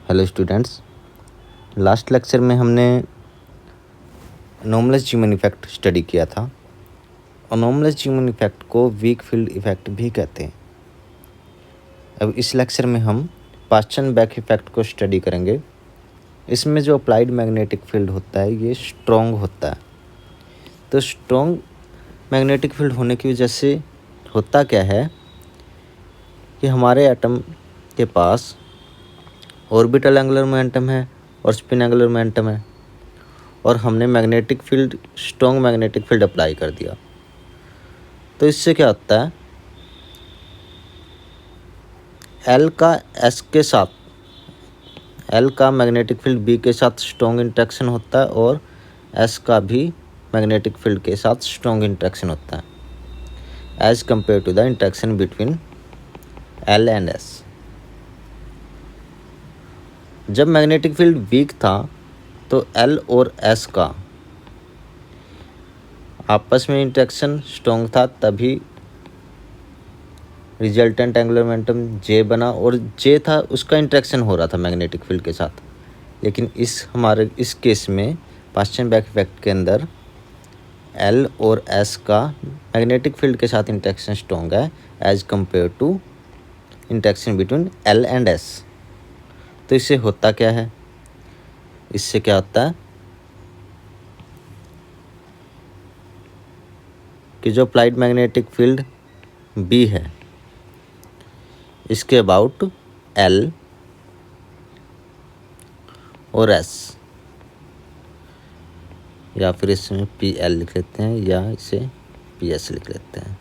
Hello students, last lecture में हमने anomalous जीमन effect study किया था। अनोमलस जीमन इफेक्ट को वीक फील्ड इफेक्ट भी कहते हैं। अब इस लेक्चर में हम पास्चन बैक इफेक्ट को स्टडी करेंगे। इसमें जो अप्लाइड मैग्नेटिक फील्ड होता है ये स्ट्रॉन्ग होता है। तो स्ट्रॉन्ग मैग्नेटिक फील्ड होने की वजह से होता क्या है कि हमारे एटम के पास ऑर्बिटल एंगुलर मोमेंटम है और स्पिन एंगुलर मोमेंटम है, और हमने magnetic field strong magnetic field apply कर दिया। तो इससे क्या होता है, एल का एस के साथ, एल का मैग्नेटिक फील्ड बी के साथ स्ट्रॉन्ग इंटरेक्शन होता है और एस का भी मैग्नेटिक फील्ड के साथ स्ट्रॉन्ग इंटरेक्शन होता है as compare to the interaction between L and S. जब मैग्नेटिक फील्ड वीक था तो एल और एस का आपस में इंटरेक्शन स्ट्रॉन्ग था, तभी रिजल्टेंट एंगुलर मोमेंटम जे बना, और जे था उसका इंटरेक्शन हो रहा था मैग्नेटिक फील्ड के साथ। लेकिन इस केस में पास्चन बैक इफेक्ट के अंदर एल और एस का मैग्नेटिक फील्ड के साथ इंटरेक्शन स्ट्रॉन्ग है as compare to interaction between L and S. तो इससे होता क्या है, इससे क्या होता है कि जो अप्लाइड मैग्नेटिक फील्ड बी है इसके अबाउट एल और एस, या फिर इसमें पी एल लिख लेते हैं या इसे पी एस लिख लेते हैं,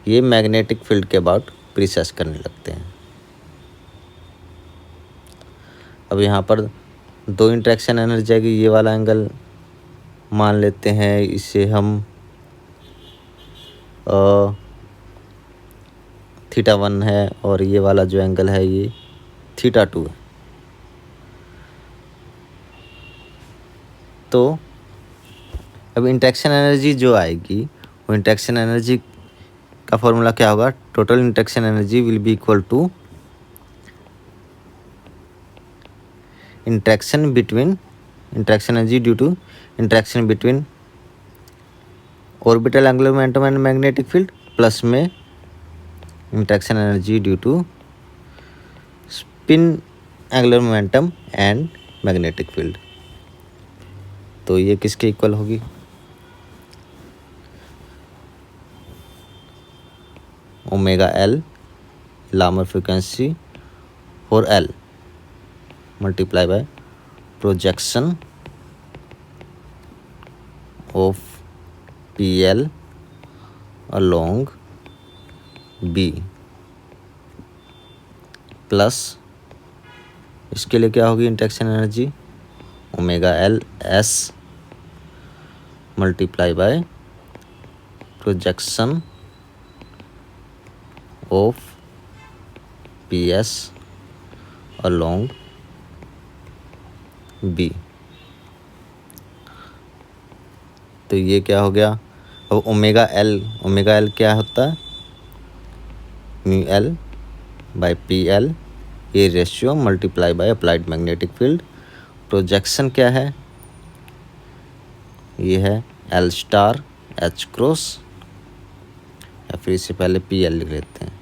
ये मैग्नेटिक फील्ड के अबाउट प्रीसेस करने लगते हैं। अब यहाँ पर दो इंटरेक्शन एनर्जी आएगी। ये वाला एंगल मान लेते हैं, इसे हम θ1 है, और ये वाला जो एंगल है ये θ2 है। तो अब इंटरेक्शन एनर्जी जो आएगी वो इंटरेक्शन एनर्जी का फॉर्मूला क्या होगा, total interaction energy will be equal to interaction energy due to interaction between orbital angular momentum and magnetic field plus में interaction energy due to spin angular momentum and magnetic field. तो ये किसके equal होगी, omega L Larmor frequency for L multiply by projection of P L along B plus इसके लिए क्या होगी interaction energy, omega L S multiply by projection of P S along B. तो ये क्या हो गया, अब ओमेगा एल क्या होता है, mu L by P L, ये ratio multiply by applied magnetic field. Projection क्या है, ये है एल स्टार एच क्रॉस, या फिर इससे पहले पी एल लिख लेते हैं,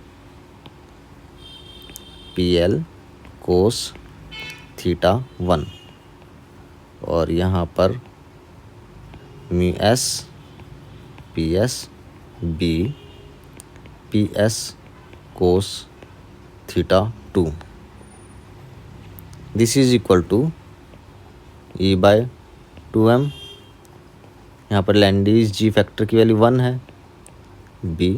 पी एल कोस θ1, और यहाँ पर mu S P S B P S cos θ2, this is equal to E by 2m। यहाँ पर लैंडीज जी फैक्टर की वैल्यू 1 है, बी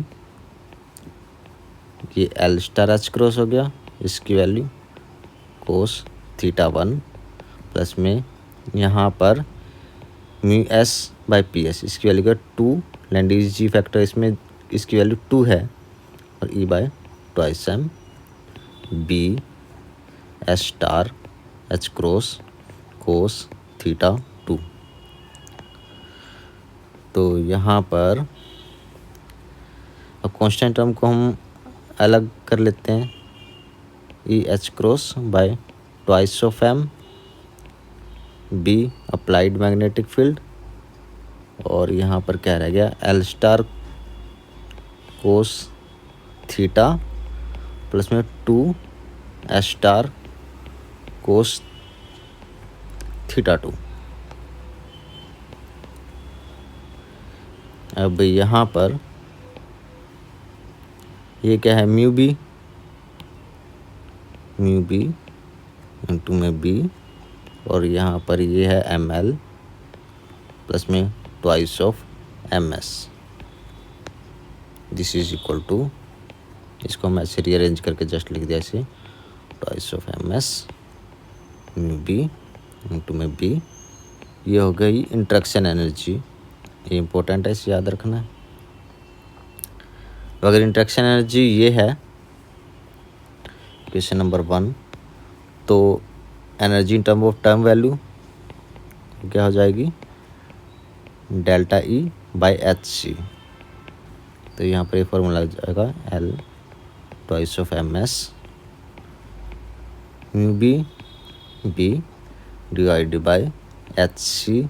ये एल स्टार एच क्रॉस हो गया, इसकी वैल्यू कोस θ1 प्लस में यहाँ पर mu S by P S, इसकी वैल्यू का 2, लैंडीज जी फैक्टर इसमें इसकी वैल्यू 2 है, और E by twice M B S star H cross cos θ2। तो यहाँ पर अब कांस्टेंट टर्म को हम अलग कर लेते हैं, E H cross by twice of M, B applied magnetic field, और यहाँ पर क्या रह गया L star cos theta plus में 2 एस स्टार कोस थीटा 2। अब यहाँ पर ये क्या है म्यू बी इंटू में बी, और यहाँ पर ये है एम एल प्लस में twice of M S. This is equal to, इसको हम ऐसे रीअरेंज करके जस्ट लिख दिया ऐसे, twice of M S mu B into में बी। ये हो गई इंटरेक्शन एनर्जी, ये इम्पोर्टेंट है, इसे याद रखना है। अगर इंटरेक्शन एनर्जी ये है क्वेश्चन नंबर 1, तो energy in term of term value क्या हो जाएगी delta E by H C. तो यहाँ पर ये फॉर्मूला लग जाएगा L twice of M S mu B B divided by H C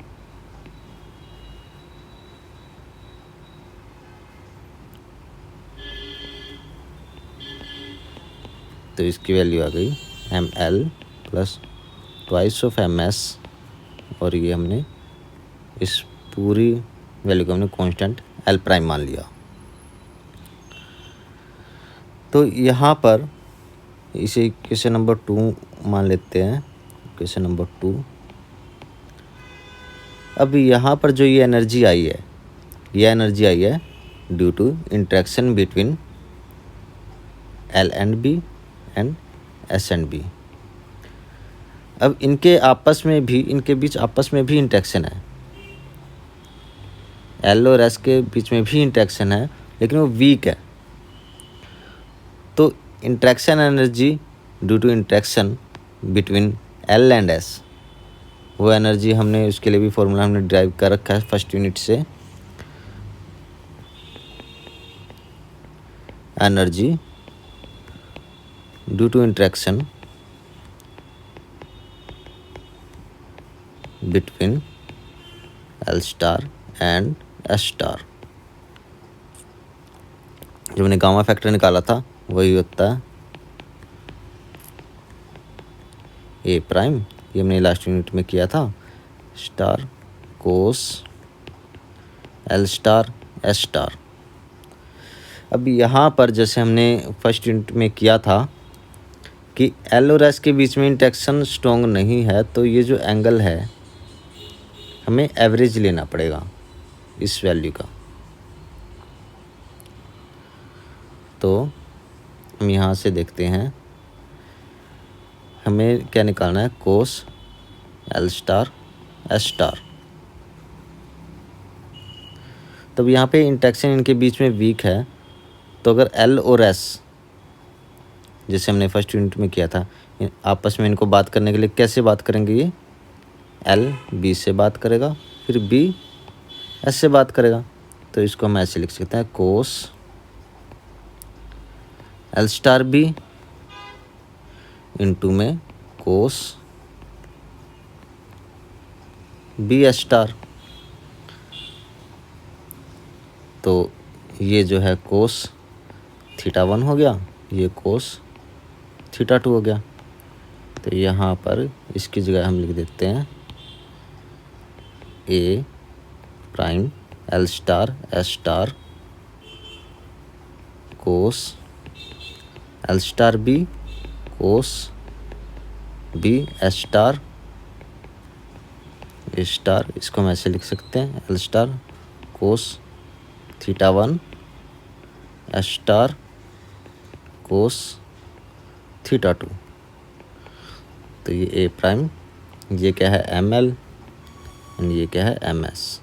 तो इसकी वैल्यू आ गई M L plus twice of M S, और ये हमने इस पूरी वैल्यू को हमने कांस्टेंट एल प्राइम मान लिया। तो यहाँ पर इसे क्वेश्चन नंबर 2 मान लेते हैं, क्वेश्चन नंबर 2। अब यहाँ पर जो ये एनर्जी आई है, यह एनर्जी आई है due to interaction between L and B and S and B. अब इनके बीच आपस में भी इंटरेक्शन है, एल और एस के बीच में भी इंटरेक्शन है, लेकिन वो वीक है। तो interaction energy due to interaction between L and S, वो एनर्जी हमने उसके लिए भी फॉर्मूला हमने ड्राइव कर रखा है फर्स्ट यूनिट से। Energy due to interaction between L star and S star, जो मैंने गामा फैक्टर निकाला था वही होता है ए प्राइम, ये हमने लास्ट यूनिट में किया था, star cos L star S star. अब यहाँ पर जैसे हमने फर्स्ट यूनिट में किया था कि एल और एस के बीच में इंटरेक्शन स्ट्रॉन्ग नहीं है, तो ये जो एंगल है हमें एवरेज लेना पड़ेगा इस वैल्यू का। तो हम यहाँ से देखते हैं हमें क्या निकालना है, कोस एल स्टार एस स्टार। तब यहाँ पे इंटरेक्शन इनके बीच में वीक है, तो अगर एल और एस जैसे हमने फर्स्ट यूनिट में किया था, आपस में इनको बात करने के लिए कैसे बात करेंगे, ये एल बी से बात करेगा, फिर बी एस से बात करेगा। तो इसको हम ऐसे लिख सकते हैं कोस एल स्टार बी इंटू में कोस बी एस स्टार। तो ये जो है कोस थीटा 1 हो गया, ये कोस थीटा 2 हो गया। तो यहाँ पर इसकी जगह हम लिख देते हैं A prime L star S star cos L star B cos B S star A star. इसको हम ऐसे लिख सकते हैं L star cos theta 1 S star cos theta 2। तो ये ए प्राइम, ये क्या है एम एल, एंड ये क्या है एम एस।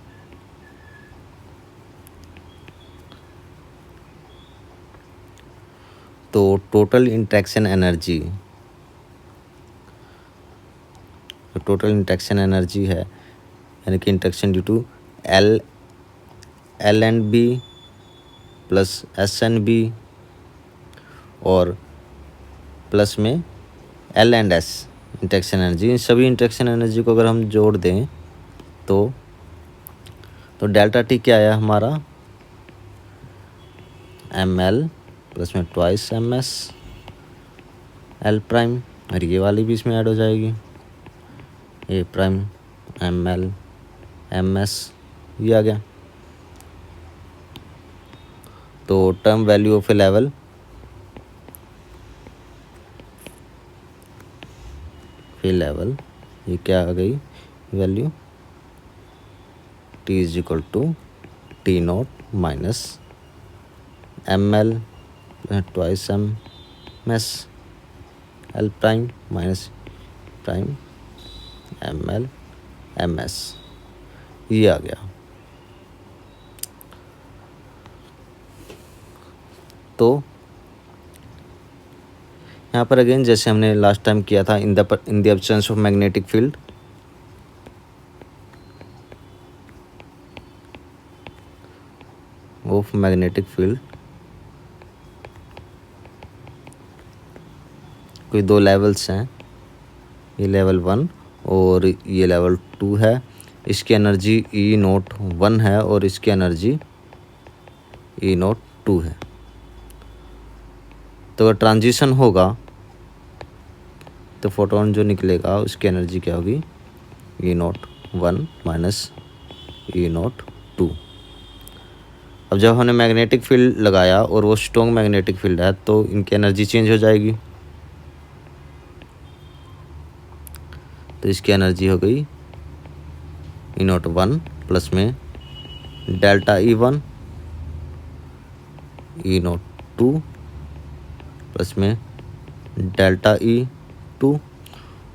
तो टोटल इंटरेक्शन एनर्जी, है यानी कि interaction due to L and B plus S and B और प्लस में L and S interaction energy. इन सभी इंटरेक्शन एनर्जी को अगर हम जोड़ दें तो डेल्टा टी क्या आया हमारा, एम एल प्लस में twice M S L prime, और ये वाली भी इसमें ऐड हो जाएगी, A prime M L M S, ये आ गया। तो term value of A level ये क्या आ गई value, T is equal to T naught minus M L twice M S L prime minus prime M L M S, ये आ गया। तो यहाँ पर अगेन जैसे हमने लास्ट टाइम किया था, in the absence of magnetic field, कोई दो लेवल्स हैं, ये लेवल 1 और ये लेवल 2 है। इसकी एनर्जी ई नोट 1 है और इसकी एनर्जी ई नोट 2 है। तो अगर ट्रांजिशन होगा तो फोटोन जो निकलेगा उसकी एनर्जी क्या होगी, ई नोट 1 माइनस ई नोट 2। अब जब हमने मैग्नेटिक फील्ड लगाया और वो स्ट्रॉन्ग मैग्नेटिक फील्ड है तो इनकी एनर्जी चेंज हो जाएगी। तो इसकी एनर्जी हो गई ई नोट 1 प्लस में डेल्टा ई 1 ई नोट 2 प्लस में डेल्टा ई 2,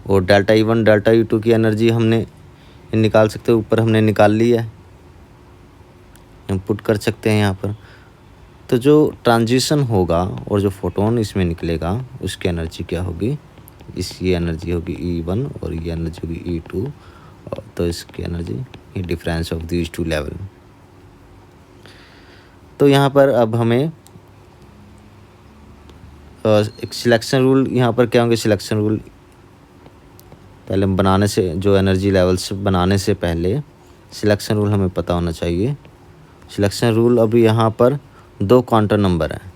और डेल्टा ई 1 डेल्टा ई 2 की एनर्जी हमने निकाल सकते हैं, ऊपर हमने निकाल ली है, हम पुट कर सकते हैं यहाँ पर। तो जो ट्रांजिशन होगा और जो फोटोन इसमें निकलेगा उसकी एनर्जी क्या होगी, ये एनर्जी होगी ई 1 और ये एनर्जी होगी ई 2, तो इसकी एनर्जी ये difference of these two level. तो यहाँ पर अब हमें एक सिलेक्शन रूल, यहाँ पर क्या होंगे सिलेक्शन रूल, पहले बनाने से जो एनर्जी लेवल्स बनाने से पहले सिलेक्शन रूल हमें पता होना चाहिए। सिलेक्शन रूल अभी यहाँ पर 2 क्वांटम नंबर हैं,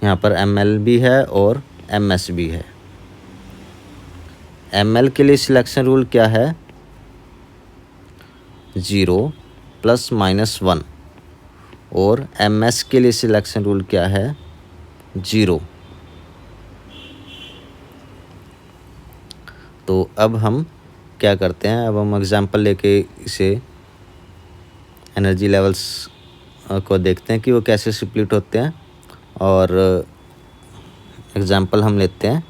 यहाँ पर एम एल भी है और एम एस भी है। एम एल के लिए सिलेक्शन रूल क्या है, 0 प्लस माइनस 1, और एम एस के लिए सिलेक्शन रूल क्या है, 0। तो अब हम क्या करते हैं, अब हम एग्जांपल लेके इसे एनर्जी लेवल्स को देखते हैं कि वो कैसे स्प्लिट होते हैं। और एग्जांपल हम लेते हैं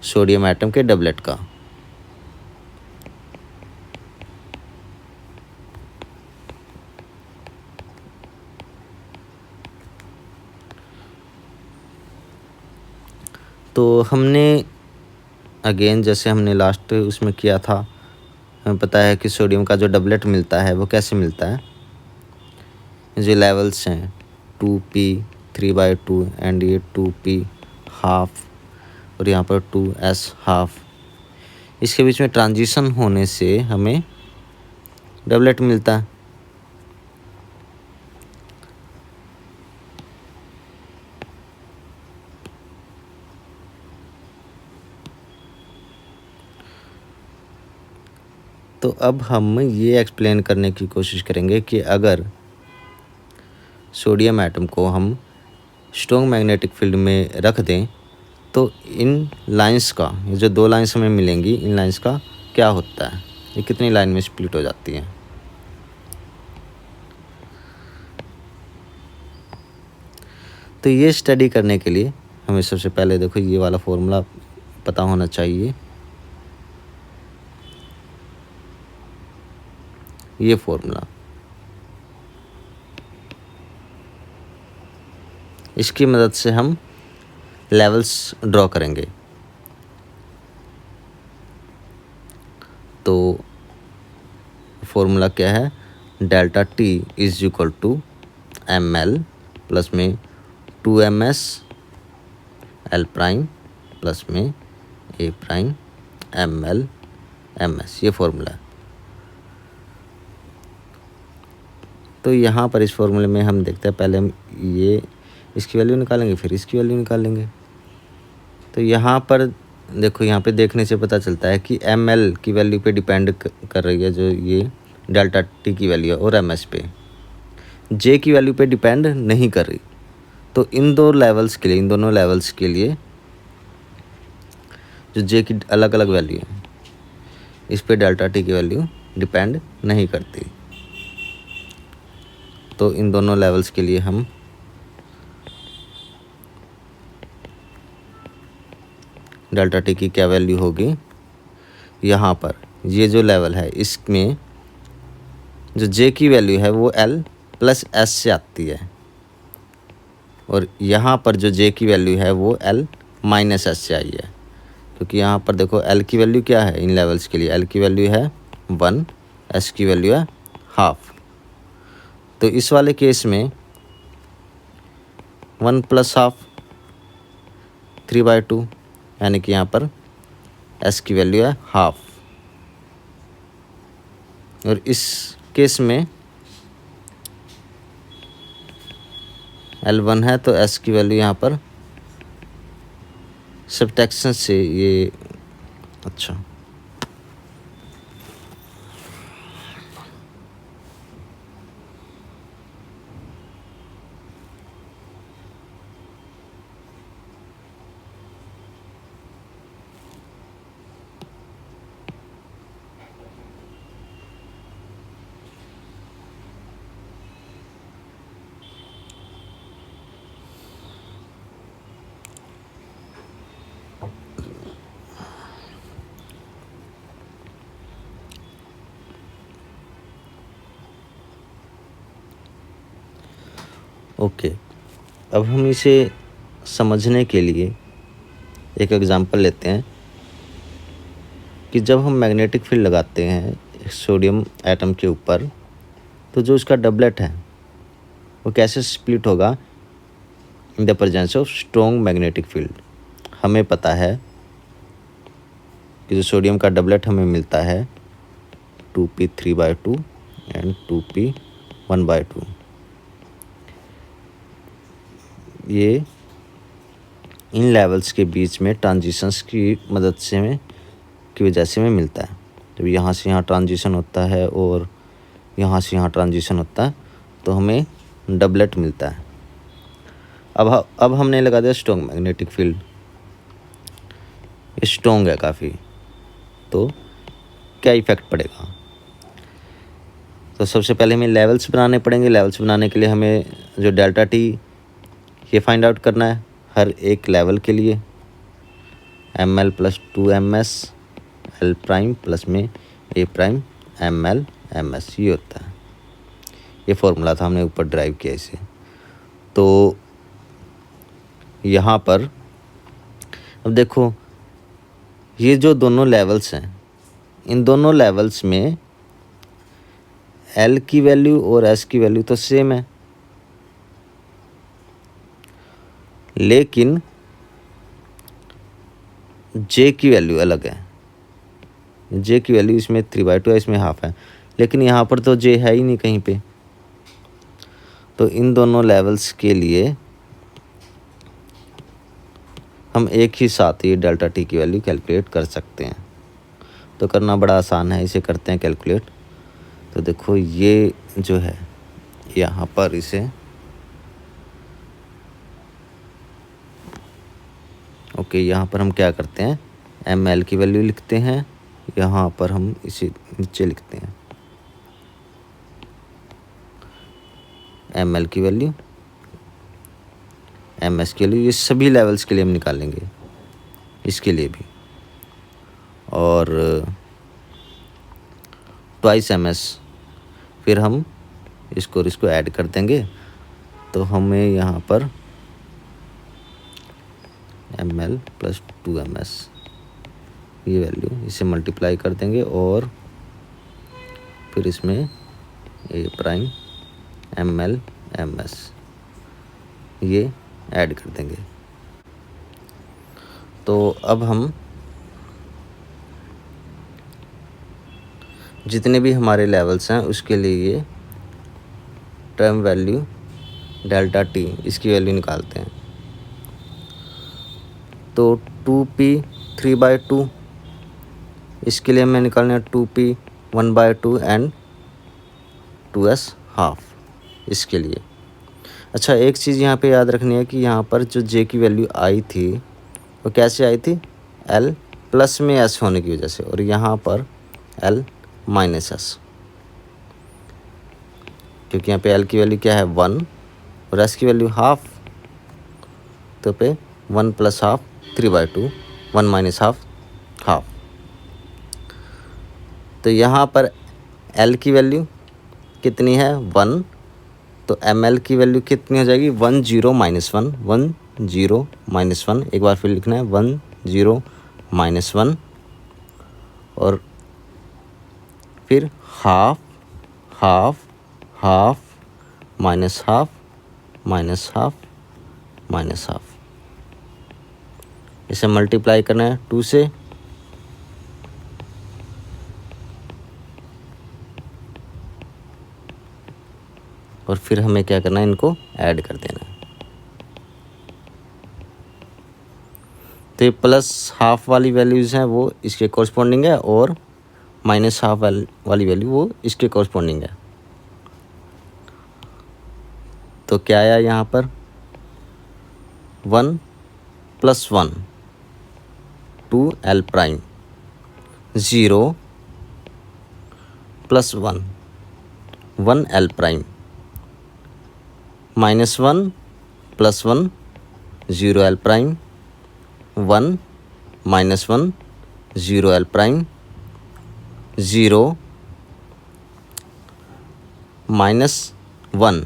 सोडियम एटम के डबलेट का। तो हमने अगेन जैसे हमने लास्ट उसमें किया था, हमें पता है कि सोडियम का जो डबलेट मिलता है वो कैसे मिलता है, जो लेवल्स हैं 2p 3/2 एंड ये 2p हाफ और यहाँ पर 2s हाफ, इसके बीच में ट्रांजिशन होने से हमें डबलेट मिलता है। तो अब हम ये एक्सप्लेन करने की कोशिश करेंगे कि अगर सोडियम एटम को हम स्ट्रॉन्ग मैग्नेटिक फील्ड में रख दें तो इन लाइंस का, ये जो 2 लाइंस हमें मिलेंगी, इन लाइंस का क्या होता है, ये कितनी लाइन में स्प्लिट हो जाती हैं। तो ये स्टडी करने के लिए हमें सबसे पहले देखो ये वाला फॉर्मूला पता होना चाहिए। ये फॉर्मूला, इसकी मदद से हम लेवल्स ड्रॉ करेंगे। तो फॉर्मूला क्या है, delta T is equal to M L plus में 2ms एल प्राइम प्लस में A prime M L M S, ये फॉर्मूला है। तो यहाँ पर इस फॉर्मूले में हम देखते हैं, पहले हम ये इसकी वैल्यू निकालेंगे, फिर इसकी वैल्यू निकालेंगे। तो यहाँ पर देखो, यहाँ पे देखने से पता चलता है कि एम एल की वैल्यू पे डिपेंड कर रही है जो ये डेल्टा टी की वैल्यू है, और एम एस पे, जे की वैल्यू पे डिपेंड नहीं कर रही। तो इन दोनों लेवल्स के लिए जो जे की अलग अलग वैल्यू है, इस पे डेल्टा टी की वैल्यू डिपेंड नहीं करती। तो इन दोनों लेवल्स के लिए हम डेल्टा टी की क्या वैल्यू होगी, यहाँ पर ये जो लेवल है इसमें जो जे की वैल्यू है वो एल प्लस एस से आती है, और यहाँ पर जो जे की वैल्यू है वो एल माइनस एस से आई है। क्योंकि यहाँ पर देखो एल की वैल्यू क्या है इन लेवल्स के लिए, एल की वैल्यू है 1, एस की वैल्यू है हाफ। तो इस वाले केस में 1 प्लस हाफ 3/2, यानी कि यहाँ पर एस की वैल्यू है हाफ। और इस केस में L1 है तो एस की वैल्यू यहाँ पर सब्ट्रैक्शन से ये, अच्छा ओके। अब हम इसे समझने के लिए एक एग्जांपल लेते हैं कि जब हम मैग्नेटिक फील्ड लगाते हैं सोडियम एटम के ऊपर, तो जो उसका डबलेट है वो कैसे स्प्लिट होगा in the presence of strong magnetic field. हमें पता है कि जो सोडियम का डबलेट हमें मिलता है 2p 3/2 एंड 2p 1/2, ये इन लेवल्स के बीच में ट्रांजिशंस की मदद से की वजह से हमें मिलता है। जब यहाँ से यहाँ ट्रांजिशन होता है और यहाँ से यहाँ ट्रांजिशन होता है तो हमें डबलेट मिलता है। अब हमने लगा दिया स्ट्रॉन्ग मैग्नेटिक फील्ड, ये स्ट्रॉन्ग है काफ़ी, तो क्या इफ़ेक्ट पड़ेगा। तो सबसे पहले हमें लेवल्स बनाने पड़ेंगे। लेवल्स बनाने के लिए हमें जो डेल्टा टी ये फाइंड आउट करना है हर एक लेवल के लिए। M L plus 2ms L prime plus में A prime M L M S, ये होता है। ये फॉर्मूला था, हमने ऊपर ड्राइव किया इसे। तो यहाँ पर अब देखो, ये जो दोनों लेवल्स हैं, इन दोनों लेवल्स में एल की वैल्यू और एस की वैल्यू तो सेम है, लेकिन जे की वैल्यू अलग है। जे की वैल्यू इसमें 3/2 है, इसमें हाफ है, लेकिन यहाँ पर तो जे है ही नहीं कहीं पे। तो इन दोनों लेवल्स के लिए हम एक ही साथ ये डेल्टा टी की वैल्यू कैलकुलेट कर सकते हैं। तो करना बड़ा आसान है, इसे करते हैं कैलकुलेट। तो देखो ये जो है यहाँ पर इसे ओके, यहाँ पर हम क्या करते हैं, एम एल की वैल्यू लिखते हैं, यहाँ पर हम इसे नीचे लिखते हैं एम एल की वैल्यू, एम एस के लिए, ये सभी लेवल्स के लिए हम निकालेंगे, इसके लिए भी, और ट्वाइस एम एस, फिर हम इसको ऐड कर देंगे। तो हमें यहाँ पर एम एल प्लस 2ms ये वैल्यू, इसे मल्टीप्लाई कर देंगे और फिर इसमें ए प्राइम ML MS ये ऐड कर देंगे। तो अब हम जितने भी हमारे लेवल्स हैं उसके लिए ये टर्म वैल्यू डेल्टा टी इसकी वैल्यू निकालते हैं। तो 2p 3/2 इसके लिए हमें निकालना है 2p 1/2 एंड 2s हाफ इसके लिए। अच्छा, एक चीज़ यहाँ पे याद रखनी है कि यहाँ पर जो j की वैल्यू आई थी वो कैसे आई थी, l प्लस में s होने की वजह से, और यहाँ पर l माइनस s, क्योंकि यहाँ पे l की वैल्यू क्या है 1 और s की वैल्यू हाफ, तो पे 1 + हाफ 3/2, 1 - हाफ हाफ। तो यहाँ पर l की वैल्यू कितनी है 1, तो ml की वैल्यू कितनी हो जाएगी 1 0 - 1, 1 0 - 1, एक बार फिर लिखना है 1 0 - 1, और फिर half half half minus half minus half minus half, इसे मल्टीप्लाई करना है 2 से, और फिर हमें क्या करना है, इनको ऐड कर देना है। तो ये प्लस हाफ वाली वैल्यूज़ हैं वो इसके कॉरस्पॉन्डिंग है, और माइनस हाफ वाली वैल्यू वो इसके कॉरस्पॉन्डिंग है। तो क्या आया यहाँ पर 1 + 1 2l prime, 0 + 1 1l prime, -1 + 1 0l prime, 1 - 1 0l prime, 0 - 1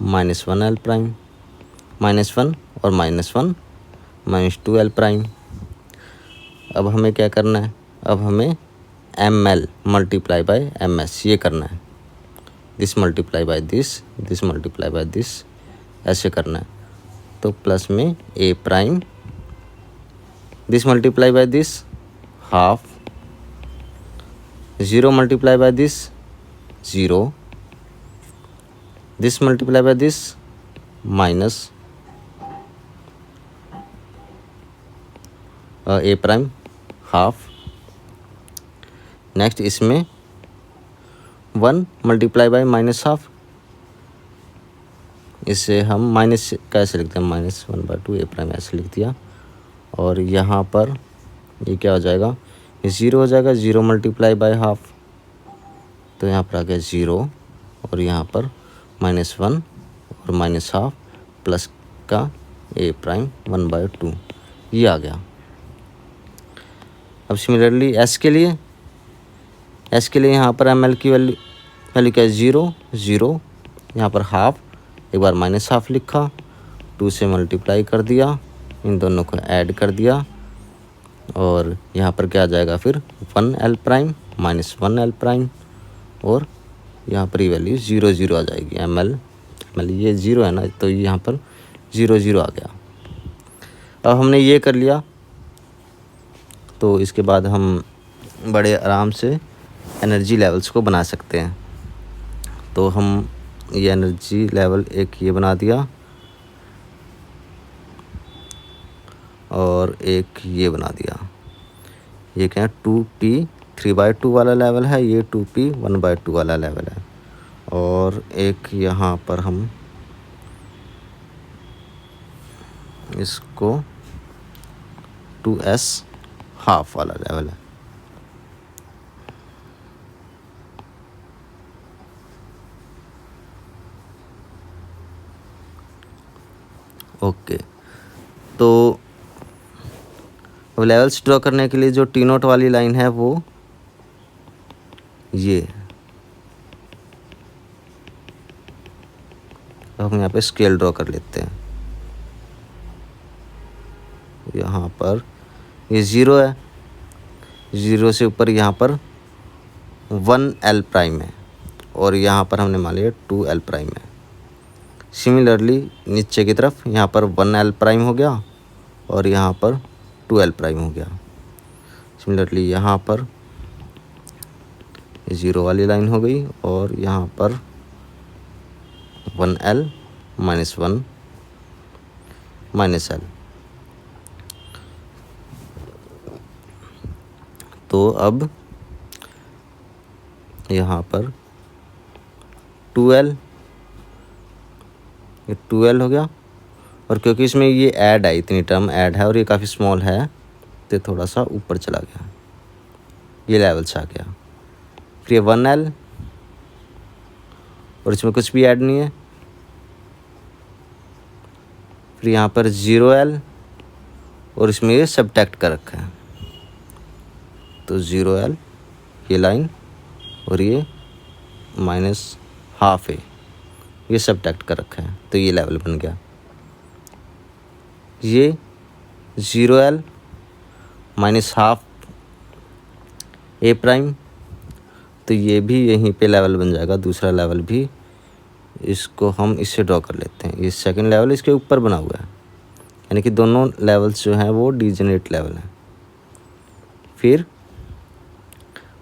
-1l prime, -1 और -1 -2l प्राइम। अब हमें क्या करना है, अब हमें ml × ms ये करना है, this multiply by this multiply by this, ऐसे करना है। तो प्लस में a prime, this multiply by this half, 0 multiply by this 0, this multiply by this minus a prime half. Next इसमें 1 मल्टीप्लाई बाय माइनस हाफ, इसे हम minus कैसे लिखते हैं, -1/2 a प्राइम ऐसे लिख दिया। और यहाँ पर ये क्या हो जाएगा, ये 0 हो जाएगा, 0 मल्टीप्लाई बाय हाफ, तो यहाँ पर आ गया 0, और यहाँ पर -1 और माइनस हाफ प्लस का a प्राइम 1/2 ये आ गया। अब सिमिलरली s के लिए यहाँ पर ml की वैल्यू क्या है 0 0, यहाँ पर हाफ, एक बार माइनस हाफ लिखा, 2 से मल्टीप्लाई कर दिया, इन दोनों को ऐड कर दिया, और यहाँ पर क्या आ जाएगा फिर 1l प्राइम -1l प्राइम, और यहाँ पर ये वैल्यू 0 0 आ जाएगी, ml ये 0 है ना, तो यहाँ पर 0 0 आ गया। अब हमने ये कर लिया, तो इसके बाद हम बड़े आराम से एनर्जी लेवल्स को बना सकते हैं। तो हम ये एनर्जी लेवल एक ये बना दिया, और एक ये बना दिया, ये क्या है 2p 3/2 वाला लेवल है, ये 2p 1/2 वाला लेवल है, और एक यहाँ पर हम इसको 2s हाफ वाला लेवल है। ओके, तो लेवल्स ड्रॉ करने के लिए जो टी नोट वाली लाइन है वो ये, तो हम यहाँ पे स्केल ड्रॉ कर लेते हैं। यहाँ पर ये 0 है, 0 से ऊपर यहाँ पर 1L प्राइम है और यहाँ पर हमने मान लिया 2L प्राइम है। सिमिलरली नीचे की तरफ यहाँ पर 1L प्राइम हो गया और यहाँ पर 2L प्राइम हो गया। सिमिलरली यहाँ पर 0 वाली लाइन हो गई और यहाँ पर 1L माइनस 1 माइनस L। तो अब यहाँ पर 2L, ये 2L हो गया और क्योंकि इसमें ये ऐड है, इतनी टर्म ऐड है और ये काफ़ी स्मॉल है तो थोड़ा सा ऊपर चला गया, ये लेवल से आ गया। फिर ये 1L और इसमें कुछ भी ऐड नहीं है। फिर यहाँ पर 0L और इसमें ये सब्ट्रैक्ट कर रखा है तो 0L ये लाइन और ये माइनस हाफ है, ये सब्ट्रैक्ट कर रखा है तो ये लेवल बन गया। ये 0L माइनस हाफ ए प्राइम तो ये भी यहीं पे लेवल बन जाएगा, दूसरा लेवल भी। इसको हम इससे ड्रॉ कर लेते हैं, ये सेकंड लेवल इसके ऊपर बना हुआ है, यानी कि दोनों लेवल्स जो हैं वो डिजेनरेट लेवल हैं। फिर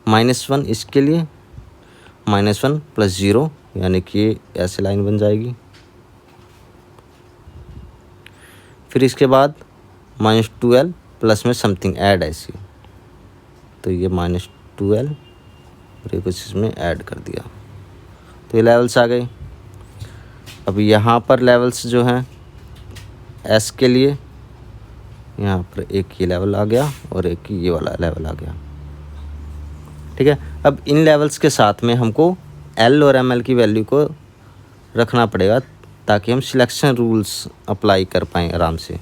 -1 इसके लिए, -1 + 0 यानी कि ऐसे लाइन बन जाएगी। फिर इसके बाद -2L प्लस में समथिंग ऐड ऐसी, तो ये -2L और ये कुछ इसमें ऐड कर दिया तो ये लेवल्स आ गए। अब यहाँ पर लेवल्स जो हैं S के लिए, यहाँ पर एक ये लेवल आ गया और एक ये वाला लेवल आ गया, ठीक है। अब इन लेवल्स के साथ में हमको L और ML की वैल्यू को रखना पड़ेगा ताकि हम सिलेक्शन रूल्स अप्लाई कर पाएँ आराम से।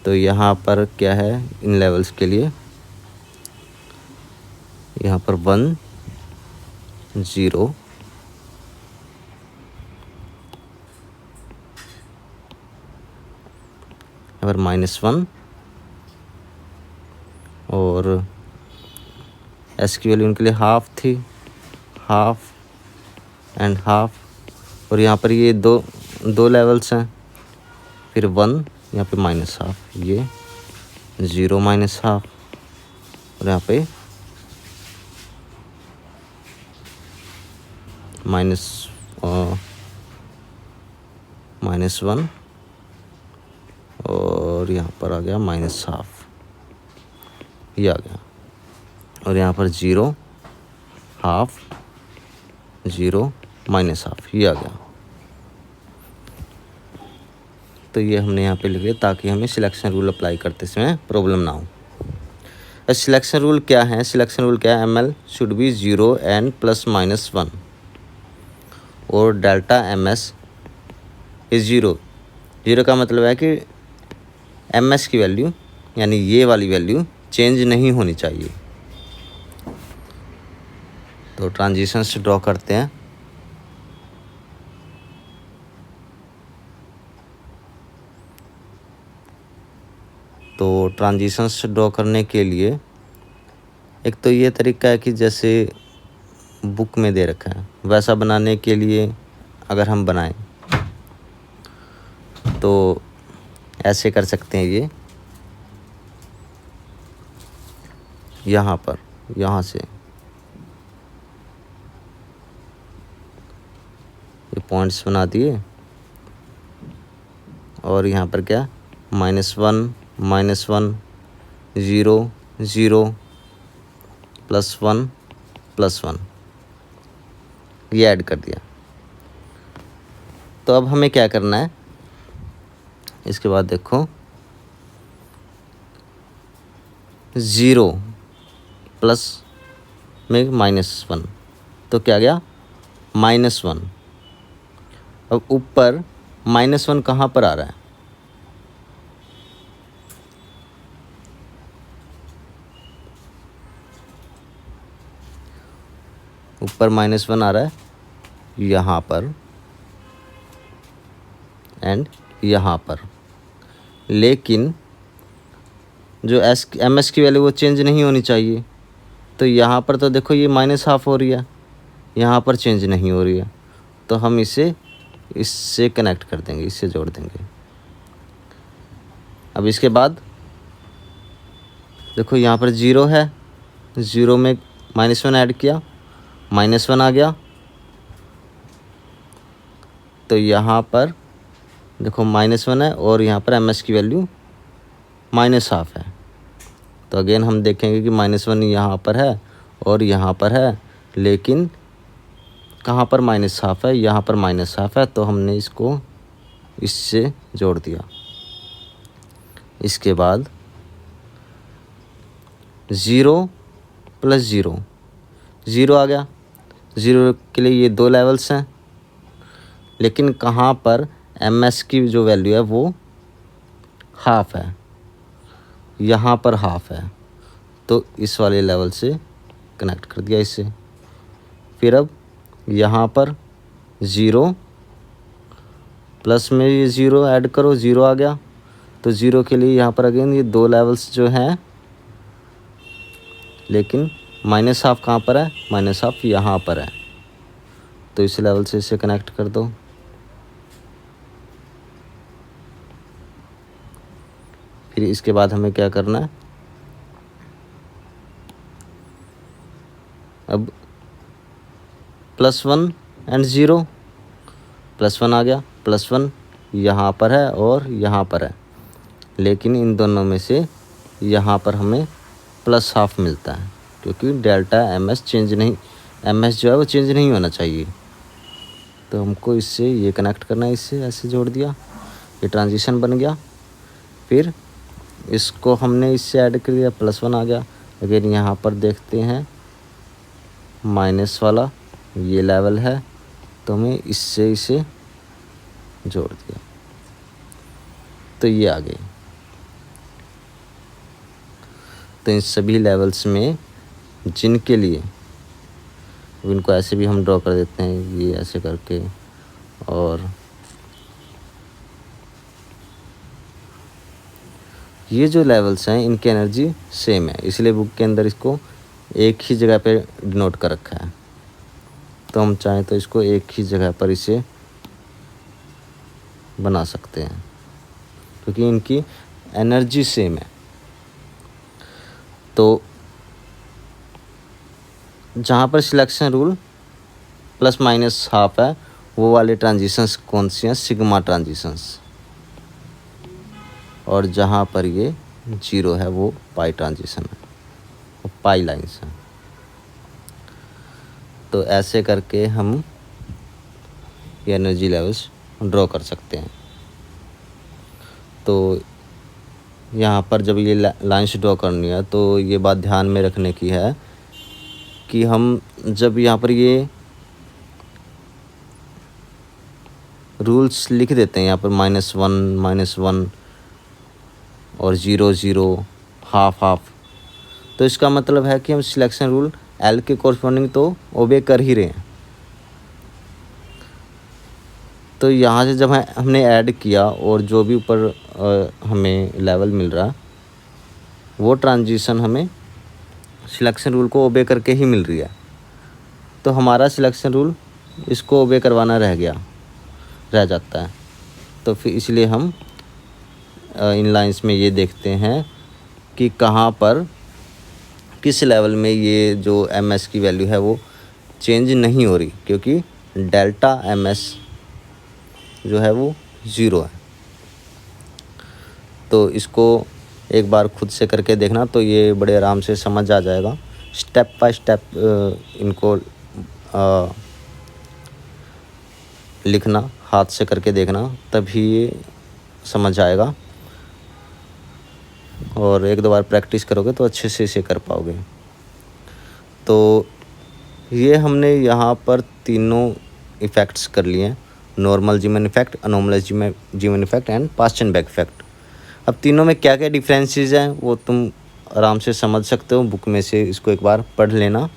तो यहाँ पर क्या है, इन लेवल्स के लिए यहाँ पर 1 0 यहाँ पर -1 और S की वैल्यू उनके लिए हाफ थी, हाफ एंड हाफ। और यहाँ पर ये दो लेवल्स हैं, फिर 1 यहाँ पे -1/2, ये 0 -1/2 और यहाँ पे -1 और यहाँ पर आ गया -1/2, ये आ गया। और यहाँ पर 0 हाफ 0 -1/2 ये आ गया। तो ये हमने यहाँ पे लिख लिया ताकि हमें सिलेक्शन रूल अप्लाई करते समय प्रॉब्लम ना हो। सिलेक्शन रूल क्या है, सिलेक्शन रूल क्या है, ML शुड बी 0 and ±1 और डेल्टा MS इज़ 0। 0 का मतलब है कि MS की वैल्यू यानी ये वाली वैल्यू चेंज नहीं होनी चाहिए। तो ट्रांजिशंस ड्रॉ करते हैं। तो ट्रांजिशंस ड्रॉ करने के लिए एक तो ये तरीका है कि जैसे बुक में दे रखा है वैसा बनाने के लिए अगर हम बनाएं तो ऐसे कर सकते हैं। ये यहाँ पर यहाँ से ये पॉइंट्स बना दिए और यहाँ पर क्या -1 -1 0 0 +1 +1 ये ऐड कर दिया। तो अब हमें क्या करना है, इसके बाद देखो 0 प्लस में -1 तो क्या गया -1। अब ऊपर -1 कहाँ पर आ रहा है, ऊपर -1 आ रहा है यहाँ पर एंड यहाँ पर, लेकिन जो MS की वैल्यू वो चेंज नहीं होनी चाहिए। तो यहाँ पर तो देखो ये -½ हो रही है, यहाँ पर चेंज नहीं हो रही है, तो हम इसे इससे कनेक्ट कर देंगे, इससे जोड़ देंगे। अब इसके बाद देखो यहाँ पर 0 है, 0 में -1 ऐड किया, -1 आ गया, तो यहाँ पर देखो -1 है और यहाँ पर ms की वैल्यू -½ है। तो अगेन हम देखेंगे कि -1 यहाँ पर है और यहाँ पर है, लेकिन कहाँ पर -½ है, यहाँ पर -½ है, तो हमने इसको इससे जोड़ दिया। इसके बाद 0 + 0, 0 आ गया। 0 के लिए ये 2 लेवल्स हैं, लेकिन कहाँ पर ms की जो वैल्यू है वो ½ है, यहाँ पर ½ है, तो इस वाले लेवल से कनेक्ट कर दिया इससे। फिर अब यहाँ पर 0 प्लस में ये 0 ऐड करो, 0 आ गया, तो 0 के लिए यहाँ पर अगेन ये 2 लेवल्स जो हैं, लेकिन -½ कहाँ पर है, -½ यहाँ पर है, तो इस लेवल से इसे कनेक्ट कर दो। फिर इसके बाद हमें क्या करना है, अब +1 एंड 0, +1 आ गया, +1 यहाँ पर है और यहाँ पर है, लेकिन इन दोनों में से यहाँ पर हमें +½ मिलता है, क्योंकि डेल्टा ms चेंज नहीं, ms जो है वो चेंज नहीं होना चाहिए। तो हमको इससे ये कनेक्ट करना है, इससे ऐसे जोड़ दिया, ये ट्रांजिशन बन गया। फिर इसको हमने इससे ऐड कर दिया, +1 आ गया। अगेन यहाँ पर देखते हैं माइनस वाला ये लेवल है, तो हमें इससे इसे जोड़ दिया, तो ये आ गई। तो इन सभी लेवल्स में जिनके लिए, इनको ऐसे भी हम ड्रॉ कर देते हैं, ये ऐसे करके, और ये जो लेवल्स हैं इनकी एनर्जी सेम है, इसलिए बुक के अंदर इसको एक ही जगह पे डिनोट कर रखा है। तो हम चाहें तो इसको एक ही जगह पर इसे बना सकते हैं, क्योंकि इनकी एनर्जी सेम है। तो जहाँ पर सिलेक्शन रूल ±½ है, वो वाले ट्रांजिशंस कौन सी हैं, सिग्मा ट्रांजिशंस, और जहाँ पर ये 0 है वो पाई ट्रांजिशन है, वो पाई लाइन्स हैं। तो ऐसे करके हम ये एनर्जी लेवल्स ड्रॉ कर सकते हैं। तो यहाँ पर जब ये लाइन्स ड्रॉ करनी है, तो ये बात ध्यान में रखने की है कि हम जब यहाँ पर ये रूल्स लिख देते हैं, यहाँ पर -1 -1 और 0 0 ½ तो इसका मतलब है कि हम सिलेक्शन रूल एल के कॉरस्पॉन्डिंग तो ओबे कर ही रहे हैं। तो यहाँ से जब हमने ऐड किया और जो भी ऊपर हमें लेवल मिल रहा, वो ट्रांजिशन हमें सिलेक्शन रूल को ओबे करके ही मिल रही है, तो हमारा सिलेक्शन रूल इसको ओबे करवाना रह जाता है। तो फिर इसलिए हम इन लाइंस में ये देखते हैं कि कहाँ पर किस लेवल में ये जो ms की वैल्यू है वो चेंज नहीं हो रही, क्योंकि डेल्टा ms जो है वो 0 है। तो इसको एक बार खुद से करके देखना, तो ये बड़े आराम से समझ आ जाएगा। स्टेप बाय स्टेप इनको लिखना, हाथ से करके देखना, तभी ये समझ आएगा, और एक दो बार प्रैक्टिस करोगे तो अच्छे से इसे कर पाओगे। तो ये हमने यहाँ पर तीनों इफ़ेक्ट्स कर लिए हैं, normal Zeeman effect, anomalous Zeeman effect and past and back effect. अब तीनों में क्या क्या डिफरेंसेस हैं वो तुम आराम से समझ सकते हो, बुक में से इसको एक बार पढ़ लेना,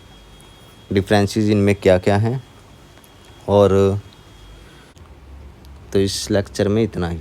डिफरेंसेस इनमें क्या क्या हैं। और तो इस लेक्चर में इतना ही।